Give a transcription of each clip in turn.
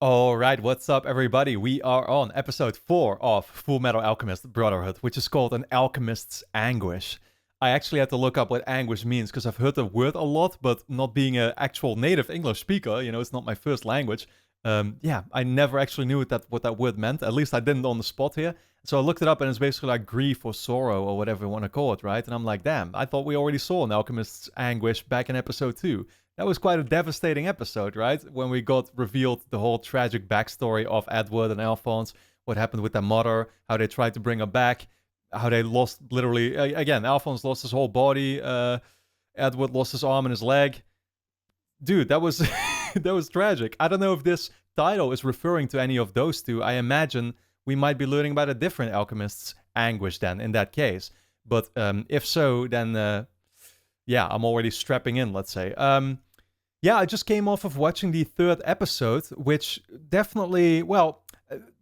Alright, what's up everybody? We are on episode 4 of Fullmetal Alchemist Brotherhood, which is called An Alchemist's Anguish. I actually had to look up what anguish means, because I've heard the word a lot, but not being an actual native English speaker, it's not my first language. Yeah, I never actually knew what that word meant, at least I didn't on the spot here. So I looked it up and it's basically like grief or sorrow or whatever you want to call it, right? And I'm like, damn, I thought we already saw An Alchemist's Anguish back in episode 2. That was quite a devastating episode, right? When we got revealed the whole tragic backstory of Edward and Alphonse, what happened with their mother, how they tried to bring her back, how they lost literally, again, Alphonse lost his whole body, Edward lost his arm and his leg. Dude, that was that was tragic. I don't know if this title is referring to any of those two. I imagine we might be learning about a different alchemist's anguish then in that case. But if so, then yeah, I'm already strapping in, let's say. Yeah, I just came off of watching the 3rd episode, which definitely, well,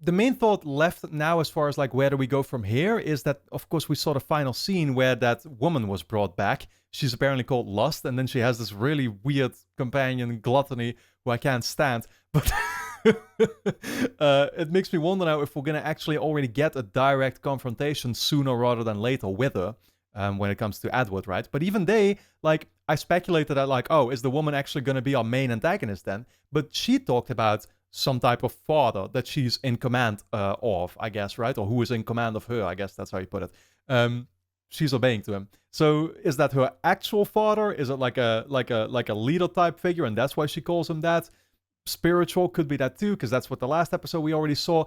the main thought left now as far as like where do we go from here is that, of course, we saw the final scene where that woman was brought back. She's apparently called Lust, and then she has this really weird companion, Gluttony, who I can't stand. But it makes me wonder now if we're going to actually already get a direct confrontation sooner rather than later with her. When it comes to Edward, right? But even they, like, I speculated that, like, oh, is the woman actually going to be our main antagonist then? But she talked about some type of father that she's in command of, I guess, right? Or who is in command of her, I guess that's how you put it. She's obeying to him. So is that her actual father? Is it like a leader type figure, and that's why she calls him that? Spiritual could be that too, because that's what the last episode we already saw.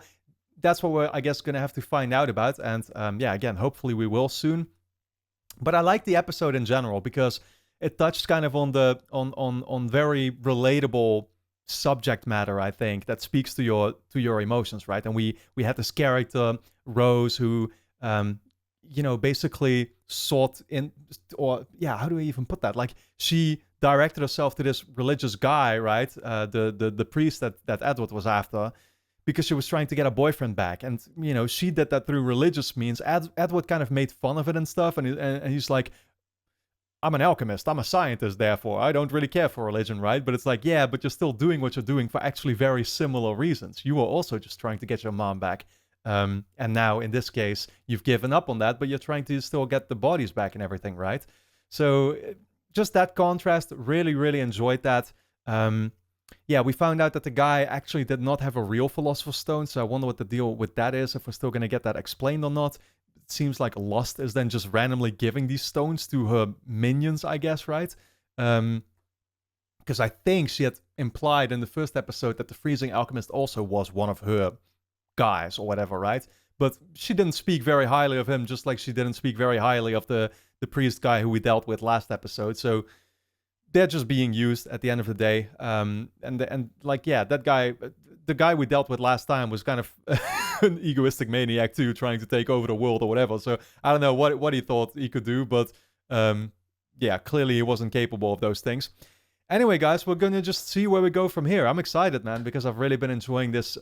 That's what we're, I guess, going to have to find out about. And yeah, again, hopefully we will soon. But I like the episode in general because it touched kind of on the on very relatable subject matter, I think, that speaks to your emotions, right? And we had this character Rose who basically sought in, or yeah, how do we even put that? Like, she directed herself to this religious guy, right? The priest that Edward was after, because she was trying to get a boyfriend back. And, she did that through religious means. Edward kind of made fun of it and stuff. And he's like, I'm an alchemist. I'm a scientist, therefore. I don't really care for religion, right? But it's like, yeah, but you're still doing what you're doing for actually very similar reasons. You were also just trying to get your mom back. And now, in this case, you've given up on that, but you're trying to still get the bodies back and everything, right? So just that contrast, really, really enjoyed that. Yeah, we found out that the guy actually did not have a real Philosopher's Stone, so I wonder what the deal with that is, if we're still going to get that explained or not. It seems like Lust is then just randomly giving these stones to her minions, I guess, right? Because I think she had implied in the first episode that the Freezing Alchemist also was one of her guys or whatever, right? But she didn't speak very highly of him, just like she didn't speak very highly of the priest guy who we dealt with last episode, so they're just being used at the end of the day. And like, yeah, that guy, the guy we dealt with last time was kind of an egoistic maniac too, trying to take over the world or whatever. So I don't know what he thought he could do, but yeah, clearly he wasn't capable of those things. Anyway, guys, we're going to just see where we go from here. I'm excited, man, because I've really been enjoying this,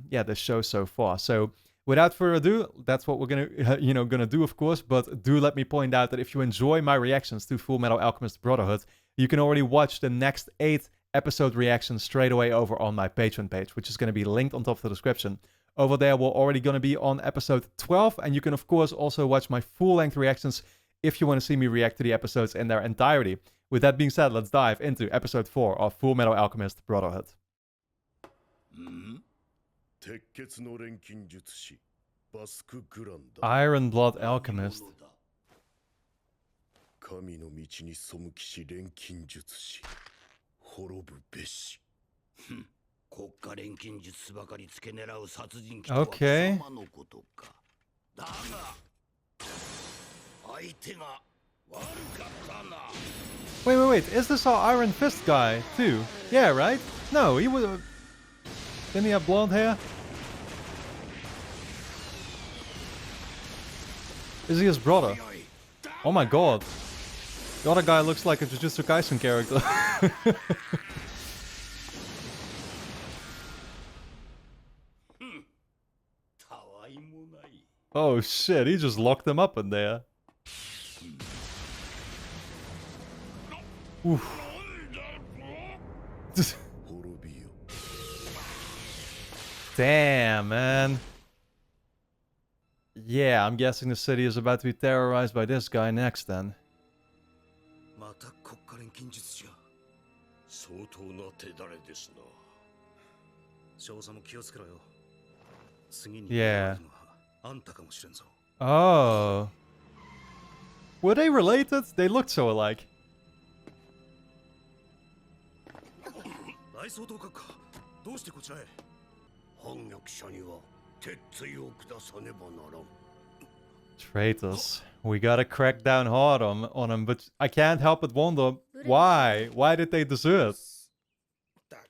this show so far. So without further ado, that's what we're gonna do, of course. But do let me point out that if you enjoy my reactions to Fullmetal Alchemist Brotherhood, you can already watch the next 8 episode reactions straight away over on my Patreon page, which is going to be linked on top of the description. Over there, we're already going to be on episode 12, and you can, of course, also watch my full-length reactions if you want to see me react to the episodes in their entirety. With that being said, let's dive into episode 4 of Fullmetal Alchemist Brotherhood. Iron Blood Alchemist. 神の道に背きし錬金術師滅ぶべし国家錬金術ばかり付け狙う殺人鬼とは貴様のことかだが相手が悪かったな Wait, is this our Iron Fist guy too? Yeah, right? No, he was... Didn't he have blonde hair? Is he his brother? Oh my god. The other guy looks like a Jujutsu Kaisen character. Oh shit, he just locked them up in there. Oof. Damn, man. Yeah, I'm guessing the city is about to be terrorized by this guy next then. また国家錬金術師が相当な手だれですな。少佐も気をつけろよ。次に Yeah. あんたかもしれんぞ。Oh. Were they related? They looked so alike. 大総統閣下、どうしてこちらへ？反逆者には鉄槌を下さねばならん。 Traitors. We gotta crack down hard on them, but I can't help but wonder why? Why did they desert? ったく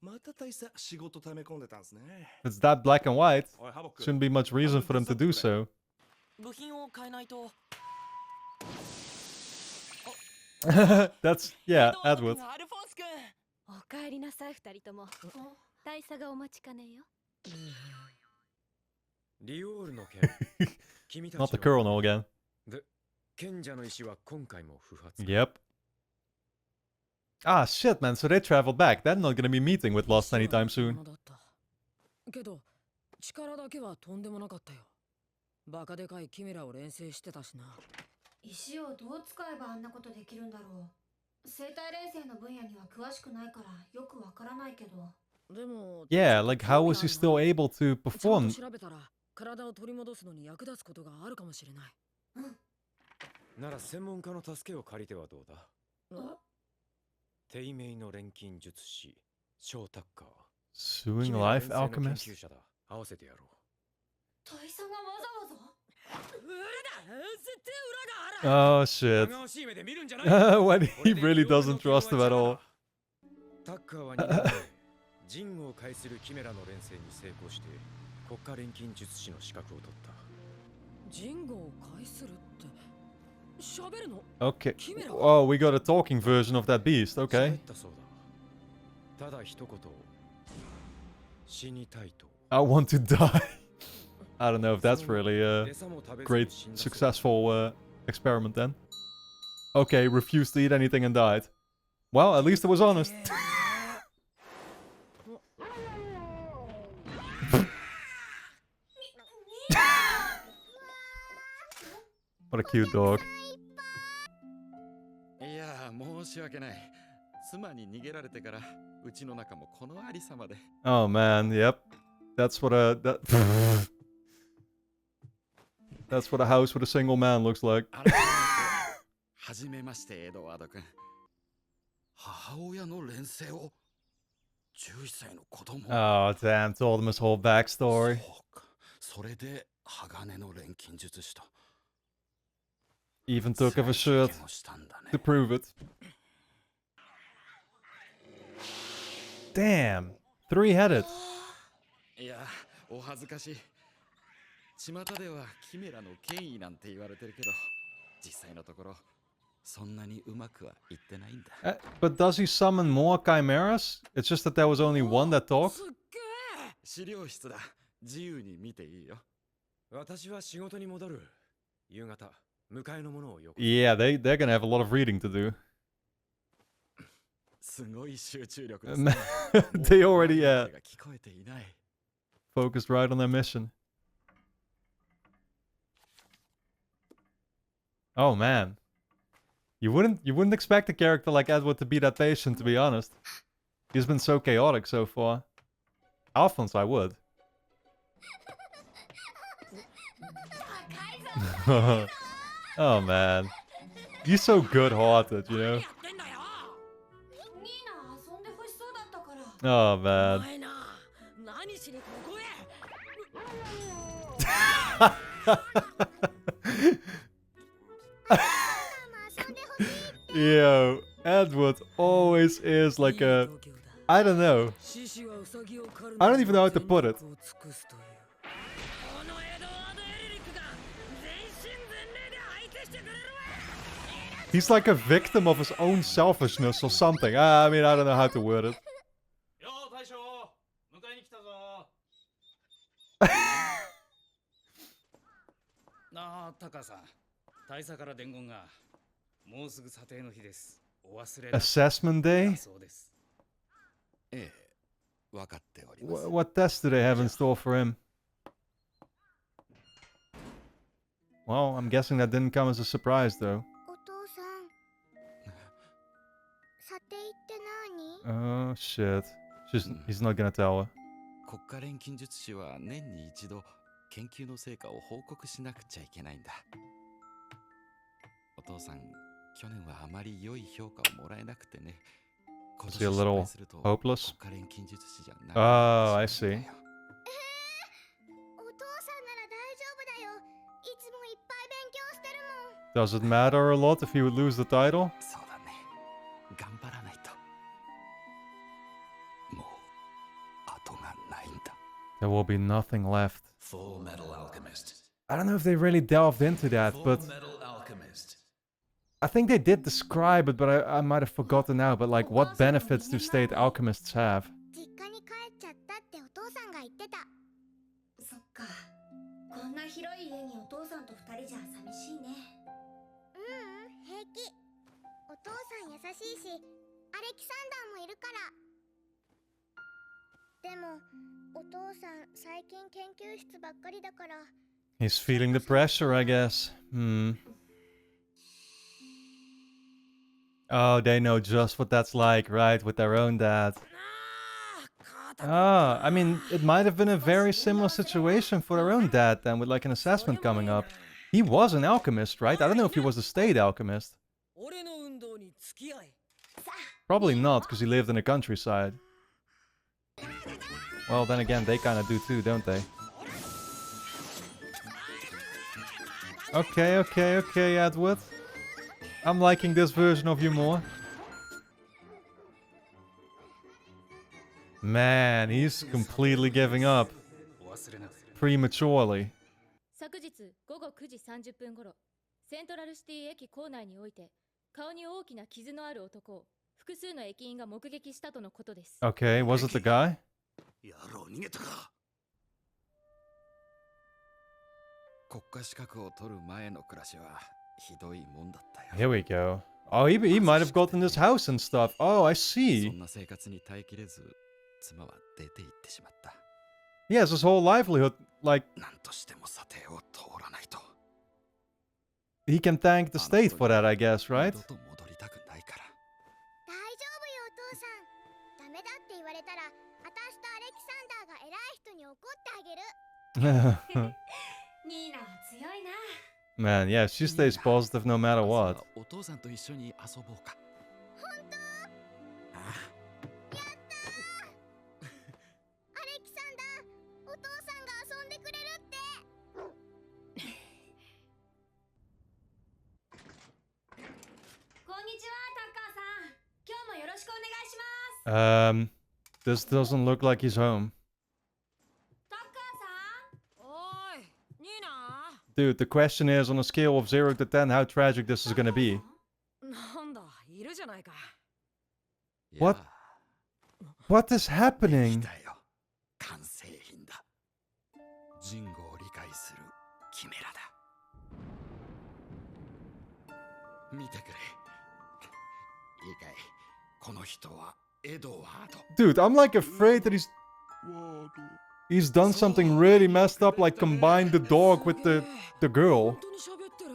また大佐仕事溜め込んでたんすね。 If it's that black and white, おいハボック shouldn't be much reason for them to do so. 部品を変えないと That's, yeah, ア Edward. ルフォンス君。おかえりなさい二人とも。大佐がお待ちかねよ。リオールの件君たち Not the は colonel again. で賢者の石は今回も不発 Yep. Ah, shit, man. So they traveled back. They're not gonna be meeting with Lost anytime soon. けど力だけはとんでもなかったよ。バカでかいキメラを連成してたしな。石をどう使えばあんなことできるんだろう。生体連成の分野には詳しくないからよくわからないけど。でも Yeah, like how was he still able to ちゃん perform? と調べたら体を取り戻すのに役立つことがあるかもしれない。なら専門家の助けを借りてはどうだ。あ低迷の錬金術師ショータッカー Suing キメラ Life 連成の研 Alchemist? 究者だ。合わせてやろう。大佐がわざわざ裏だ絶対裏がある Oh, shit. 長しい目で見るんじゃない。 When he really doesn't trust him at all. タッカーは2年前ジンを介するキメラの連成に成功して国家錬金術師の資格を取った。ジンゴを介するって喋るの Okay. Oh, we got a talking version of that beast. 喋 Okay. ったそうだ。ただ一言死にたいと。 I want to die. I don't know if that's really a 餌も食べずに great, 死んだそうだ。 successful experiment then. Okay, refused to eat anything and died. Well, at least it was honest. What a cute dog. いや申し訳ない。妻に逃げられてからうちの中もこのありさまで。 Oh man, yep. That's what a that's what a house with a single man looks like. 改めてはじめましてエドワード君。母親の連成を11歳の子供。 Oh damn, told him his whole backstory. そうか。それで鋼の錬金術師と。 Even took off his shirt 経験をしたんだね to prove it. Damn, three-headed. いや、お恥ずかしい。巷ではキメラの権威なんて言われてるけど、実際のところそんなにうまくはいってないんだ。But does he summon more chimeras? It's just that there was only one that talked. すっげえ資料室だ。自由に見ていいよ。私は仕事に戻る。夕方、迎えのものをよこす。 Yeah, they're gonna have a lot of reading to do. すごい集中力ですね。 They already もう声が聞こえていない。 focused right on their mission. Oh man. You wouldn't expect a character like Edward to be that patient, to be honest. He's been so chaotic so far. Alphonse, I would. Oh man. He's so good-hearted, you know? やってんだよニーナ遊んでほしそうだったから。Oh お man. 前な何しにここへ Yo, Edward always is like a... I don't know. I don't even know how to put it. He's like a victim of his own selfishness or something. I mean, I don't know how to word it. よー大将、迎えに来たぞ。なあ、タカさん。大佐から伝言が。もうすぐ査定の日です。お忘れなく。 Assessment day? そうです。ええ、分かっております。 What tests do they have in store for him? Well, I'm guessing that didn't come as a surprise, though. お父さん査定って何？ Oh, shit. He's not gonna tell her. 国家錬金術師は年に一度研究の成果を報告しなくちゃいけないんだ。お父さん、去年はあまり良い評価をもらえなくてね。 Is he a little hopeless? 国家錬金術師じゃなく Oh, I なってしま see. うんだよ。お父さんなら大丈夫だよ。いつもいっぱい勉強してるもん。 Does it matter a lot if he would lose the title? そうだね。頑張らないと。もう後がないんだ。 There will be nothing left. Fullmetal Alchemist. I don't know if they really delved into that, but Fullmetal Alchemist. I think they did describe it, but I might have forgotten now. But like, what benefits do state alchemists have? 実家に帰っちゃったってお父さんが言ってた。そっか。こんな広い家にお父さんと二人じゃ寂しいね。平気。お父さん優しいし、アレキサンダーもいるから。でも、お父さん最近研究室ばっかりだから。 He's feeling the pressure, I guess. Oh, they know just what that's like, right? With their own dad. Ah, I mean, it might have been a very similar situation for their own dad then, with like an assessment coming up. He was an alchemist, right? I don't know if he was a state alchemist. Probably not, because he lived in the countryside. Well, then again, they kind of do too, don't they? Okay, Edward. I'm liking this version of you more. Man, he's completely giving up. Prematurely. 昨日午後9時30分頃、セントラルシティ駅構内において顔に大きな傷のある男を複数の駅員が目撃したとのことです。Okay, was it the guy? やろう逃げたか。国家資格を取る前の暮らしはひどいもんだったよ。 Here we go. Oh, he might have gotten this house and stuff. Oh, I そ see. んな生活に耐えきれず、妻は出て行ってしまった。 He has his whole livelihood. Like, 何としても査定を通らないと。 he can thank the state for that, I guess, 二 right? 度と戻りたくないから。大丈夫よお父さん。ダメだって言われたら、私とアレキサンダーが偉い人に怒ってあげる。ニーナは強いな。 Man, yeah, she stays positive no matter 朝 what. はお父さんと一緒に遊ぼうか。本当？ああ、やったー。アレキサンダー、お父さんが遊んでくれるって。こんにちは、タッカーさん。今日もよろしくお願いします。This doesn't look like he's home. タッカーさん。おい、ニーナ。 Dude, the question is, on a scale of 0 to 10, how tragic this is gonna be. なんだ、いるじゃないか。What? いや What is 来 happening? たよ。完成品だ。人語を理解するキメラだ。見てくれ。いいかい。この人はエドワード。 Dude, I'm like afraid that he's done something really messed up, like combined the dog with the girl. 本当に喋ってる。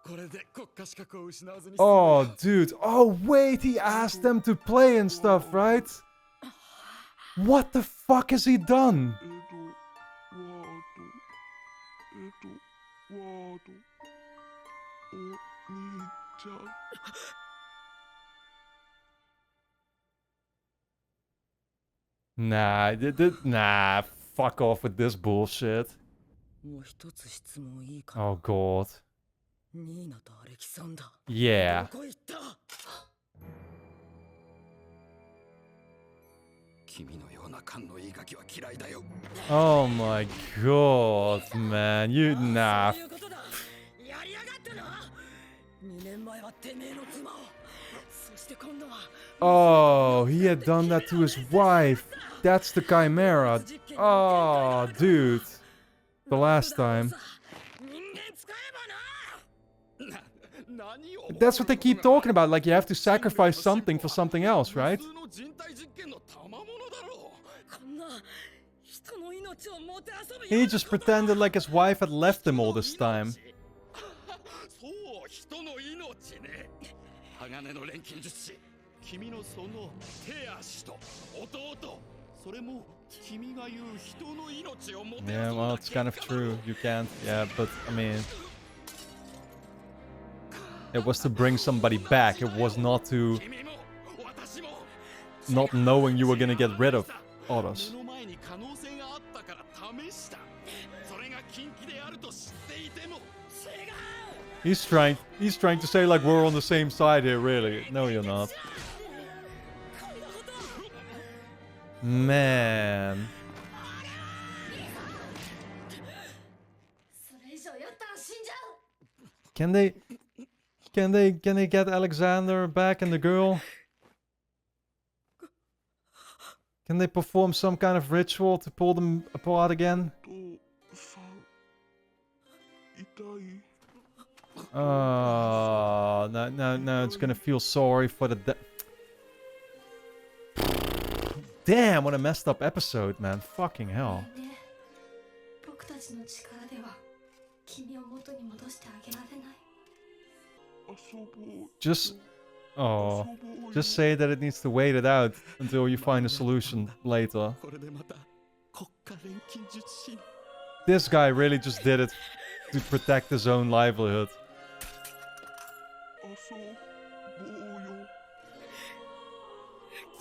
これで国家資格を失わずに。 Oh, dude. Oh, wait, he asked them to play and stuff, right? What the fuck has he done? Nah, nah, fuck off with this bullshit. もう一つ質問いいかな。 Oh, God. ニーナとアレキサンダー。 Yeah. どこ行った？君のような勘のいいガキは嫌いだよ。 Oh my God, man. You, nah. そういうことだ。やりやがったな。2年前はてめえの妻を。そして今度は。 Oh, he had done that to his wife. That's the Chimera. Oh, dude. The last time. 人間使えばな。何を That's what they keep talking about. Like, you have to sacrifice something for something else, right? 普通の人体実験の賜 He just pretended like his wife had left him all this time. そう人の命ね鋼の錬金術師君のその手足と弟それも君が言う人の命をもて Yeah, well, it's kind of true. You can't. Yeah, but I mean, it was to bring somebody back. It was not to not knowing you were gonna get rid of others. He's trying to say like we're on the same side here, really. No, you're not. Man. Can they get Alexander back and the girl? Can they perform some kind of ritual to pull them apart again? Oh, no, it's gonna feel sorry for the Damn, what a messed up episode, man. Fucking hell. Just say that it needs to wait it out until you find a solution later. This guy really just did it to protect his own livelihood.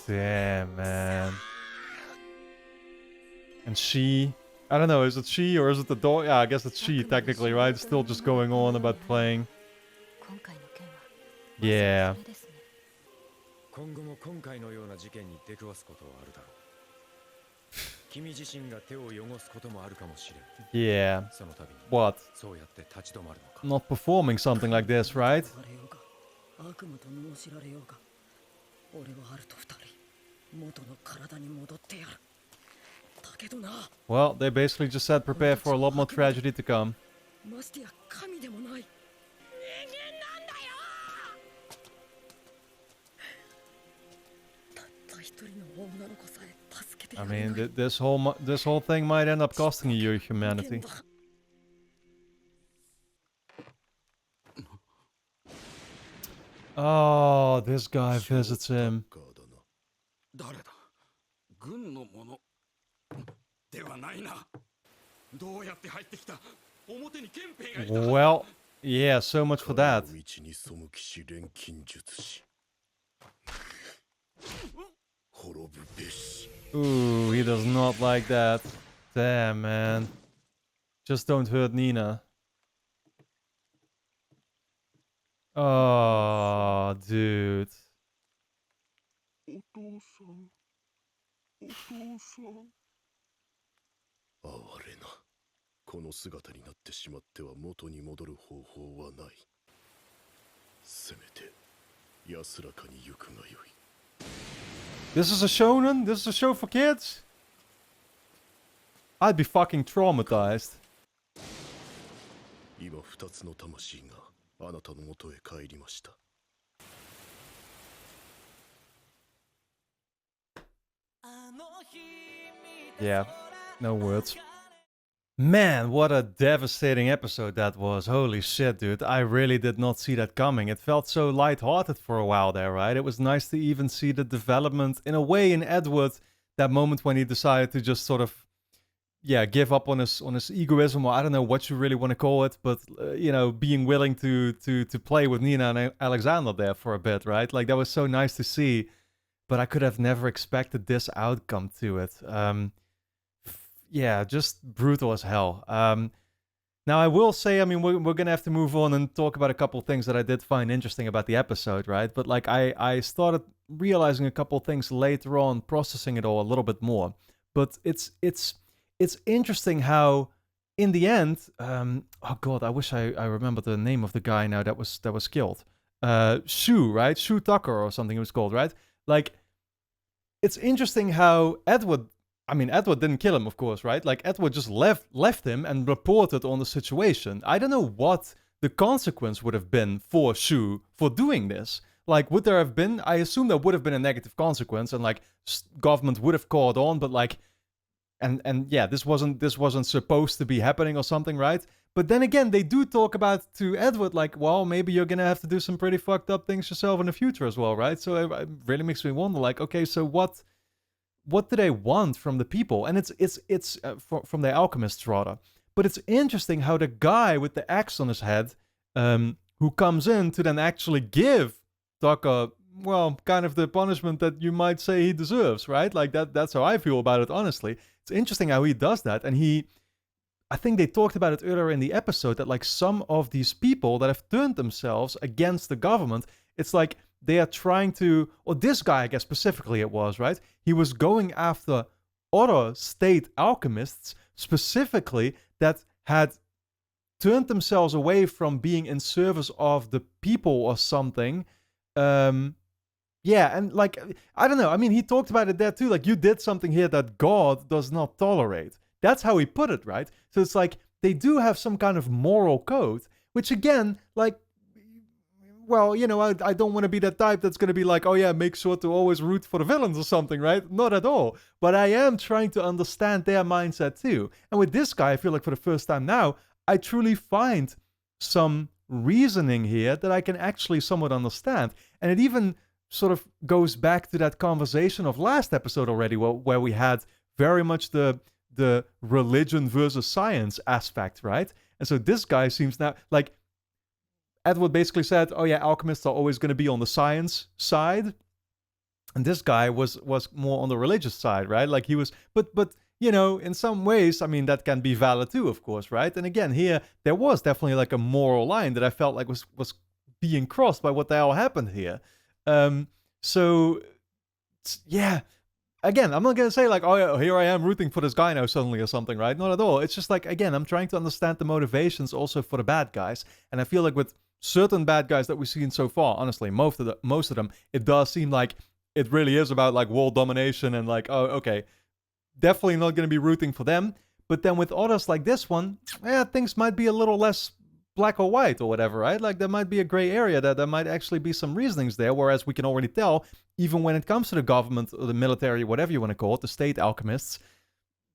Damn, man. And she... I don't know, is it she or is it the dog? Yeah, I guess it's she, technically, right? It's still just going on about playing. Yeah. Yeah. What? Not performing something like this, right? Well, they basically just said prepare for a lot more tragedy to come. I mean, this whole thing might end up costing you your humanity. Oh, this guy visits him. Well, yeah, so much for that. Ooh, he does not like that. Damn, man. Just don't hurt Nina. Oh, dude. This is a shonen? This is a show for kids? I'd be fucking traumatized. Yeah, no words. Man, what a devastating episode that was. Holy shit, dude. I really did not see that coming. It felt so lighthearted for a while there, right? It was nice to even see the development, in a way, in Edward. That moment when he decided to just sort of, yeah, give up on his egoism, or I don't know what you really want to call it, but, you know, being willing to play with Nina and Alexander there for a bit, right? Like, that was so nice to see, but I could have never expected this outcome to it. Yeah, just brutal as hell. Now, I will say, I mean, we're going to have to move on and talk about a couple things that I did find interesting about the episode, right? But, like, I started realizing a couple things later on, processing it all a little bit more. But it's interesting how, in the end, oh god, I wish I remember the name of the guy now that was killed. Shu, right? Shu Tucker or something it was called, right? Like, it's interesting how Edward didn't kill him, of course, right? Like, Edward just left him and reported on the situation. I don't know what the consequence would have been for Shu for doing this. like, would there have been? I assume there would have been a negative consequence, and like government would have caught on, but like, and yeah, this wasn't supposed to be happening or something, right? But then again, they do talk about to Edward like, well, maybe you're gonna have to do some pretty fucked up things yourself in the future as well, right? So it really makes me wonder, like, okay, so what do they want from the people? And it's from the alchemists rather. But it's interesting how the guy with the axe on his head, who comes in to then actually give Tucker, well, kind of the punishment that you might say he deserves, right? Like that's how I feel about it, honestly. It's interesting how he does that, and I think they talked about it earlier in the episode that like some of these people that have turned themselves against the government, it's like they are trying to, or this guy, I guess specifically it was, right? He was going after other state alchemists specifically that had turned themselves away from being in service of the people or something. Yeah, and like, I don't know. I mean, he talked about it there too. Like, you did something here that God does not tolerate. That's how he put it, right? So it's like they do have some kind of moral code, which again, like, well, you know, I don't want to be that type that's going to be like, oh yeah, make sure to always root for the villains or something, right? Not at all. But I am trying to understand their mindset too. And with this guy, I feel like for the first time now, I truly find some reasoning here that I can actually somewhat understand. And it even sort of goes back to that conversation of last episode already, where we had very much the religion versus science aspect, right? And so this guy seems now like Edward basically said, oh yeah, alchemists are always going to be on the science side, and this guy was more on the religious side, right? Like he was, but you know, in some ways, I mean, that can be valid too, of course, right? And again, here there was definitely like a moral line that I felt like was being crossed by what the hell happened here. So yeah, again, I'm not going to say like, oh yeah, here I am rooting for this guy now suddenly or something, right? Not at all. It's just like, again, I'm trying to understand the motivations also for the bad guys. And I feel like with certain bad guys that we've seen so far, honestly, most of them, it does seem like it really is about like world domination and like, oh, okay, definitely not going to be rooting for them. But then with others like this one, yeah, things might be a little less black or white or whatever, right? Like there might be a gray area that there might actually be some reasonings there, whereas we can already tell, even when it comes to the government or the military, whatever you want to call it, the state alchemists,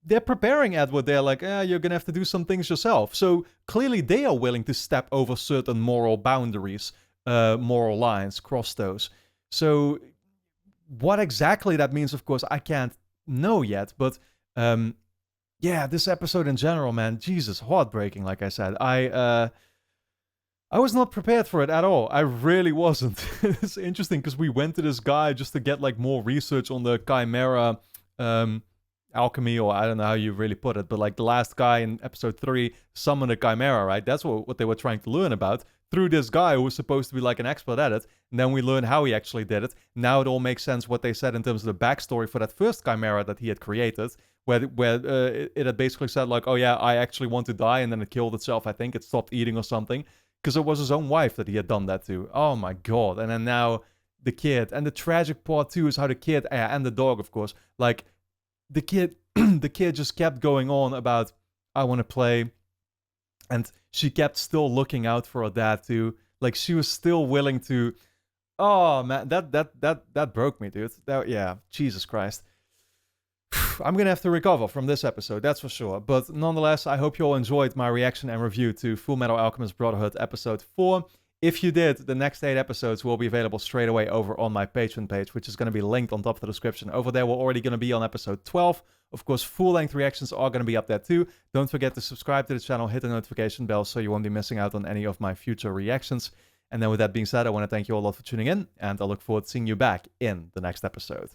they're preparing Edward. They're like, you're going to have to do some things yourself. So clearly they are willing to step over certain moral boundaries, moral lines, cross those. So what exactly that means, of course, I can't know yet. But yeah, this episode in general, man, Jesus, heartbreaking, like I said. I was not prepared for it at all. I really wasn't. It's interesting because we went to this guy just to get like more research on the Chimera alchemy, or I don't know how you really put it, but like the last guy in episode 3 summoned a Chimera, right? That's what they were trying to learn about through this guy who was supposed to be like an expert at it. And then we learned how he actually did it. Now it all makes sense what they said in terms of the backstory for that first Chimera that he had created, where it had basically said like, oh yeah, I actually want to die, and then it killed itself. I think it stopped eating or something. Because it was his own wife that he had done that to. Oh my god. And then now the kid. And the tragic part too is how the kid, and the dog of course, like the kid just kept going on about, I want to play. And she kept still looking out for her dad too. Like she was still willing to, oh man, that broke me, dude. Yeah, Jesus Christ. I'm going to have to recover from this episode, that's for sure. But nonetheless, I hope you all enjoyed my reaction and review to Fullmetal Alchemist Brotherhood episode 4. If you did, the next 8 episodes will be available straight away over on my Patreon page, which is going to be linked on top of the description. Over there, we're already going to be on episode 12. Of course, full-length reactions are going to be up there too. Don't forget to subscribe to the channel, hit the notification bell so you won't be missing out on any of my future reactions. And then with that being said, I want to thank you all a lot for tuning in, and I look forward to seeing you back in the next episode.